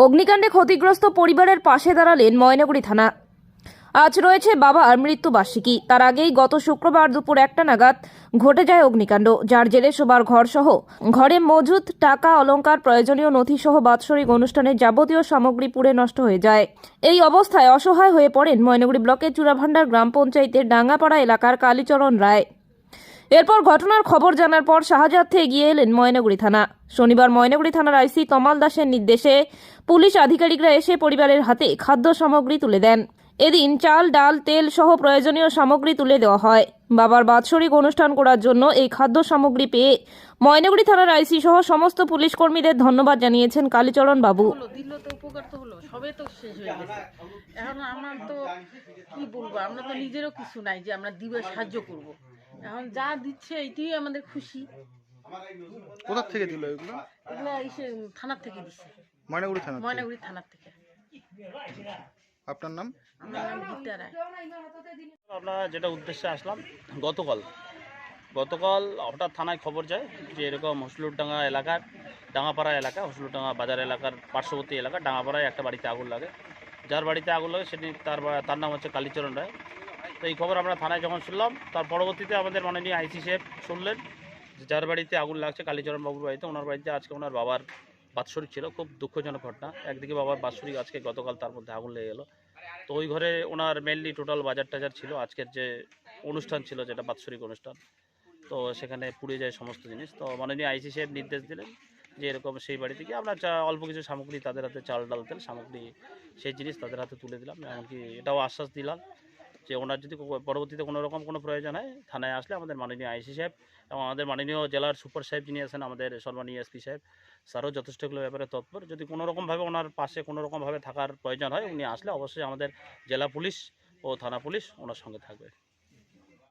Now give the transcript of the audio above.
অগ্নিকাণ্ডে ক্ষতিগ্রস্ত পরিবারের পাশে দাঁড়ালেন ময়নাগুড়ি থানা। আজ রয়েছে বাবার মৃত্যুবার্ষিকী। তার আগেই গত শুক্রবার দুপুর 1টা নাগাদ ঘটে যায় অগ্নিকাণ্ড, যার জেরে শোবার ঘর সহ ঘরে মজুদ টাকা, অলংকার, প্রয়োজনীয় নথি সহ বাৎসরিক অনুষ্ঠানের যাবতীয় সামগ্রী পুড়ে নষ্ট হয়ে যায়। এই অবস্থায় অসহায় হয়ে পড়েন ময়নাগুড়ি ব্লকের চূড়াভান্ডার গ্রাম পঞ্চায়েতের ডাঙ্গাপাড়া এলাকার কালীচরণ রায়। এরপর ঘটনার খবর জানার পর শাহজাদে এগিয়ে এলেন ময়নাগুড়ি থানা। শনিবার ময়নাগুড়ি থানার আইসি তমাল দাসের নির্দেশে পুলিশ আধিকারিকরা এসে পরিবারের হাতে খাদ্য সামগ্রী তুলে দেন। এদিন চাল, ডাল, তেল সহ প্রয়োজনীয় সামগ্রী তুলে দেওয়া হয়। বাবার বাৎসরিক অনুষ্ঠান করার জন্য এই খাদ্য সামগ্রী পেয়ে ময়নাগুড়ি থানার আইসি সহ সমস্ত পুলিশ কর্মীদের ধন্যবাদ জানিয়েছেন কালীচরণ বাবু। দিল তো উপকার তো হলো, সবে তো শেষ হয়ে গেছে। এখন আমার তো কি বলবো, আমরা তো নিজেরও কিছু নাই যে আমরা দিবে সাহায্য করব। এখন যা দিচ্ছে এইটাই আমাদের খুশি। কোথা থেকে দিল এগুলো? এগুলো এসে থানার থেকে দিচ্ছে, ময়নাগুড়ি থানা। ময়নাগুড়ি থানার থেকে। আপনার নাম? আমার নাম গীতা রায়। আমরা যেটা উদ্দেশ্যে আসলাম, গতকাল হঠাৎ থানায় খবর যায় যে এরকম হসলুরডাঙ্গা এলাকার, ডাঙ্গাপাড়া এলাকা, হসলুরডাঙ্গা বাজার এলাকার পার্শ্ববর্তী এলাকা ডাঙ্গাপাড়ায় একটা বাড়িতে আগুন লাগে। যার বাড়িতে আগুন লাগে সেটি তার নাম হচ্ছে কালীচরণ রায়। তো এই খবর আমরা থানায় যখন শুনলাম, তার পরবর্তীতে আমাদের মাননীয় আইসি সাহেব শুনলেন যে যার বাড়িতে আগুন লাগছে কালীচরণ বাবুর বাড়িতে, ওনার বাড়িতে আজকে ওনার বাবার বাৎসরিক ছিল। খুব দুঃখজনক ঘটনা। একদিকে বাবার বাৎসরিক, আজকে গতকাল তার মধ্যে আগুন লেগে গেলো। তো ওই ঘরে ওনার মেনলি টোটাল বাজার টাজার ছিল, আজকের যে অনুষ্ঠান ছিল যেটা বাৎসরিক অনুষ্ঠান, তো সেখানে পুড়ে যায় সমস্ত জিনিস। তো মাননীয় আইসি সাহেব নির্দেশ দিলেন যে এরকম সেই বাড়ি থেকে আমরা অল্প কিছু সামগ্রী তাদের হাতে, চাল, ডাল, তেল সামগ্রী, সেই জিনিস তাদের হাতে তুলে দিলাম। এমনকি এটাও আশ্বাস দিলাম যে ওনার যদি পরবর্তীতে কোনো রকম কোনো প্রয়োজন হয় থানায় আসলে আমাদের মাননীয় আইসি সাহেব এবং আমাদের মাননীয় জেলার সুপার সাহেব যিনি আছেন, আমাদের সম্মানীয় এসপি সাহেব, স্যারও যথেষ্ট এগুলো ব্যাপারে তৎপর। যদি কোনো রকমভাবে ওনার পাশে কোনো রকমভাবে থাকার প্রয়োজন হয়, উনি আসলে অবশ্যই আমাদের জেলা পুলিশ ও থানা পুলিশ ওনার সঙ্গে থাকবে।